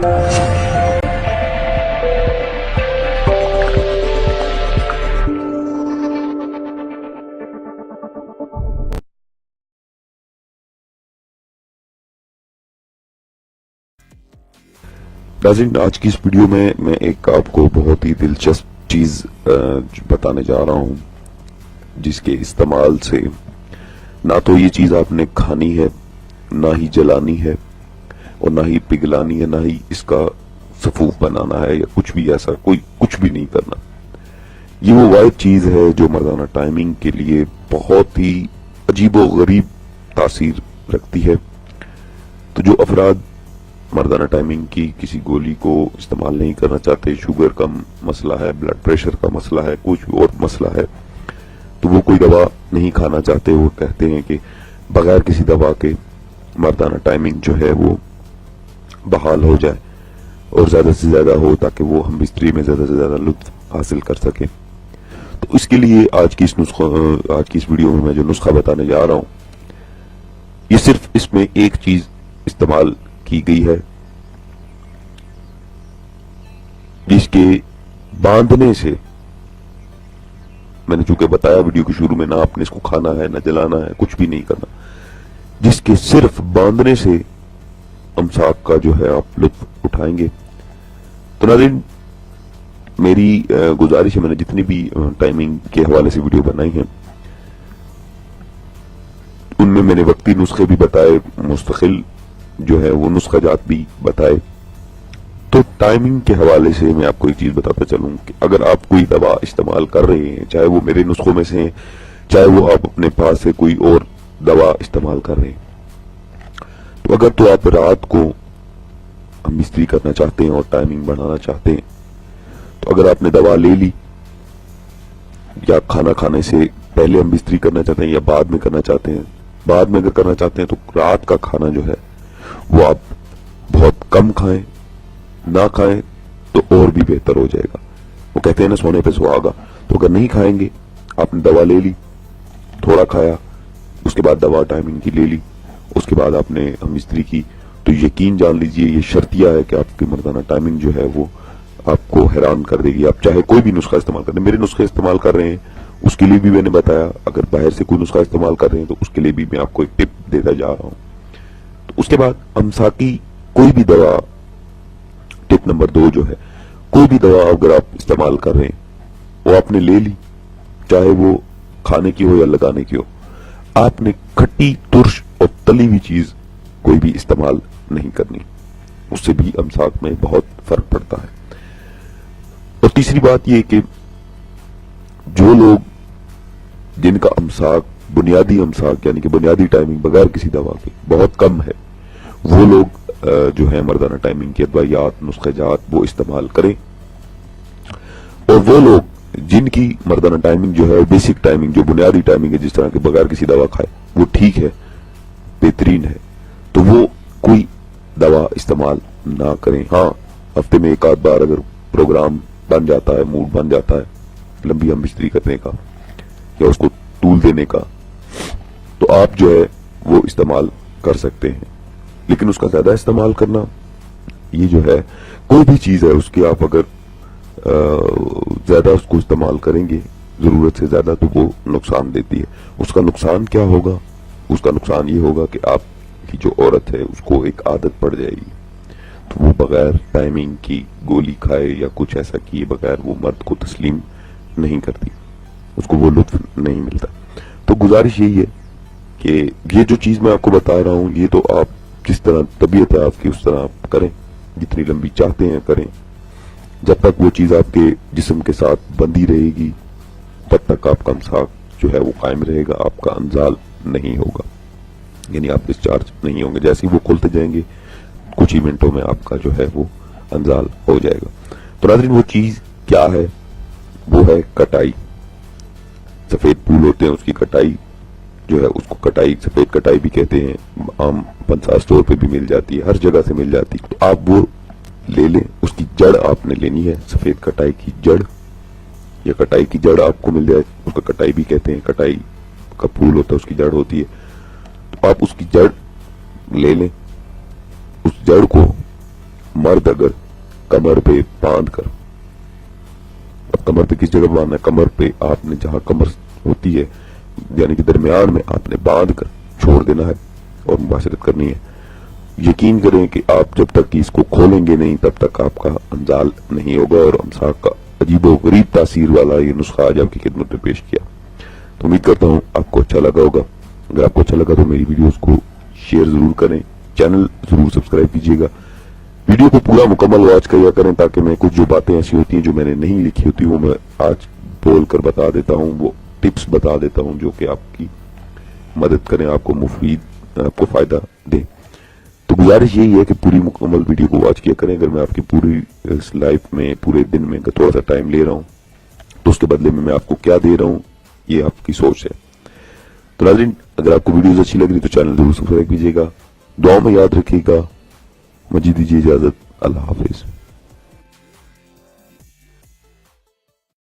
नाज़रीन, आज की इस वीडियो में मैं एक आपको बहुत ही दिलचस्प चीज़ बताने जा रहा हूँ, जिसके इस्तेमाल से ना तो ये चीज़ आपने खानी है, ना ही जलानी है, और ना ही पिघलानी है, ना ही इसका सफूफ बनाना है या कुछ भी ऐसा, कोई कुछ भी नहीं करना। ये वो वाहिद चीज़ है जो मर्दाना टाइमिंग के लिए बहुत ही अजीबो गरीब तासीर रखती है। तो जो अफराद मर्दाना टाइमिंग की किसी गोली को इस्तेमाल नहीं करना चाहते, शुगर का मसला है, ब्लड प्रेशर का मसला है, कुछ और मसला है, तो वो कोई दवा नहीं खाना चाहते। वो कहते हैं कि बगैर किसी दवा के मर्दाना टाइमिंग जो है वो बहाल हो जाए और ज्यादा से ज्यादा हो, ताकि वो हुम्बिस्ट्री में ज्यादा से ज्यादा लुत्फ हासिल कर सके। तो इसके लिए आज की इस वीडियो में मैं जो नुस्खा बताने जा रहा हूं, ये सिर्फ इसमें एक चीज इस्तेमाल की गई है, जिसके बांधने से, मैंने चूंकि बताया वीडियो के शुरू में, ना आपने इसको खाना है, ना जलाना है, कुछ भी नहीं करना, जिसके सिर्फ बांधने से अमसाक का जो है आप लुत्फ उठाएंगे। तो नाज़रीन, मेरी गुजारिश है, मैंने जितनी भी टाइमिंग के हवाले से वीडियो बनाई है उनमें मैंने वक्ती नुस्खे भी बताए, मुस्तकिल जो है वो नुस्खा जात भी बताए। तो टाइमिंग के हवाले से मैं आपको एक चीज बताता चलूं कि अगर आप कोई दवा इस्तेमाल कर रहे हैं, चाहे वो मेरे नुस्खों में से है, चाहे वो आप अपने पास से कोई और दवा इस्तेमाल कर रहे हैं, तो अगर तो आप रात को हुम्बिस्ट्री करना चाहते हैं और टाइमिंग बढ़ाना चाहते हैं, तो अगर आपने दवा ले ली, या खाना खाने से पहले हुम्बिस्ट्री करना चाहते हैं या बाद में करना चाहते हैं, बाद में अगर करना चाहते हैं तो रात का खाना जो है वो आप बहुत कम खाएं, ना खाएं तो और भी बेहतर हो जाएगा। वो कहते हैं ना, सोने पे सुहागा। तो अगर नहीं खाएंगे, आपने दवा ले ली, थोड़ा खाया, उसके बाद दवा टाइमिंग की ले ली, उसके बाद आपने हुम्बिस्ट्री की, तो यकीन जान लीजिए ये शर्तिया है कि आपकी मर्दाना टाइमिंग जो है वो आपको हैरान कर देगी। आप चाहे कोई भी नुस्खा इस्तेमाल करें, मेरे नुस्खे इस्तेमाल कर रहे हैं उसके लिए भी मैंने बताया, अगर बाहर से कोई नुस्खा इस्तेमाल कर रहे हैं तो उसके लिए भी मैं आपको एक टिप देता जा रहा हूं। उसके बाद अमसाकी कोई भी दवा, टिप नंबर 2 जो है, कोई भी दवा अगर आप इस्तेमाल कर रहे हैं, वो आपने ले ली, चाहे वो खाने की हो या लगाने की हो, आपने खट्टी, तुर्श और तली हुई चीज कोई भी इस्तेमाल नहीं करनी, उससे भी अमसाक में बहुत फर्क पड़ता है। और तीसरी बात यह कि जो लोग जिनका अमसाक, बुनियादी अमसाक यानी कि बुनियादी टाइमिंग बगैर किसी दवा के बहुत कम है, वो लोग जो है मर्दाना टाइमिंग की अदवायात, नुस्खेजात वो इस्तेमाल करें। और वो लोग जिनकी मर्दाना टाइमिंग जो है, बेसिक टाइमिंग जो बुनियादी टाइमिंग है, जिस तरह के बगैर किसी दवा खाए, वो ठीक है, बेहतरीन है, तो वो कोई दवा इस्तेमाल ना करें। हाँ, हफ्ते में एक आध बार अगर प्रोग्राम बन जाता है, मूड बन जाता है लंबी हुम्बिस्ट्री करने का या उसको टूल देने का, तो आप जो है वो इस्तेमाल कर सकते हैं। लेकिन उसका ज्यादा इस्तेमाल करना, ये जो है कोई भी चीज है उसकी आप अगर ज्यादा उसको इस्तेमाल करेंगे जरूरत से ज्यादा, तो वो नुकसान देती है। उसका नुकसान क्या होगा? उसका नुकसान ये होगा कि आपकी जो औरत है उसको एक आदत पड़ जाएगी, तो वो बगैर टाइमिंग की गोली खाए या कुछ ऐसा किए बगैर वो मर्द को तस्लीम नहीं करती, उसको वो लुत्फ नहीं मिलता। तो गुजारिश यही है कि ये जो चीज मैं आपको बता रहा हूं, ये तो आप जिस तरह तबीयत है आपकी उस तरह आप करें, जितनी लंबी चाहते हैं करें, जब तक वो चीज आपके जिस्म के साथ बंधी रहेगी तब तक आपका अमसाक जो है वो कायम रहेगा, आपका अंजाल नहीं होगा, यानी आप डिस्चार्ज नहीं होंगे। जैसे ही वो खुलते जाएंगे कुछ ही मिनटों में आपका जो है वो अंजाल हो जाएगा। तो नाज़रीन, वो चीज क्या है? वो है कटाई। सफेद फूल होते हैं, उसकी कटाई जो है उसको कटाई, सफेद कटाई भी कहते हैं, आम पंसार स्टोर पे भी मिल जाती है, हर जगह से मिल जाती है। तो आप वो ले लें, उसकी जड़ आपने लेनी है, सफेद कटाई की जड़ या कटाई की जड़ आपको मिल जाए, उसका कटाई भी कहते हैं, कटाई का फूल होता है उसकी जड़ होती है, तो आप उसकी जड़ ले लें। उस जड़ को मर्द अगर कमर पे बांध कर, अब कमर पे किस जगह बांधना है, कमर पे आपने जहां कमर होती है यानी कि दरमियान में आपने बांध कर छोड़ देना है और मुबाशरत करनी है। यकीन करें कि आप जब तक कि इसको खोलेंगे नहीं तब तक आपका अंजाल नहीं होगा। और हमसाक का अजीबो गरीब तासीर वाला ये नुस्खा आज आपकी खिदमत में पेश किया। तो उम्मीद करता हूं आपको अच्छा लगा होगा। अगर आपको अच्छा लगा तो मेरी वीडियोस को शेयर जरूर करें, चैनल जरूर सब्सक्राइब कीजिएगा, वीडियो को पूरा मुकम्मल वॉच किया करें ताकि मैं कुछ जो बातें ऐसी होती हैं जो मैंने नहीं लिखी होती वो मैं आज बोल कर बता देता हूं, वो टिप्स बता देता हूं जो कि आपकी मदद करें, आपको मुफीद, आपको फायदा दे। तो गुजारिश यही है कि पूरी मुकम्मल वीडियो को वॉच किया करें। अगर मैं आपकी पूरी इस लाइफ में पूरे दिन में थोड़ा सा टाइम ले रहा हूं तो उसके बदले में मैं आपको क्या दे रहा हूं ये आपकी सोच है। तो नाज़रीन, अगर आपको वीडियोस अच्छी लग रही तो चैनल जरूर सब्सक्राइब कीजिएगा, दुआ में याद रखिएगा। मुझे दीजिए इजाजत, अल्लाह हाफिज।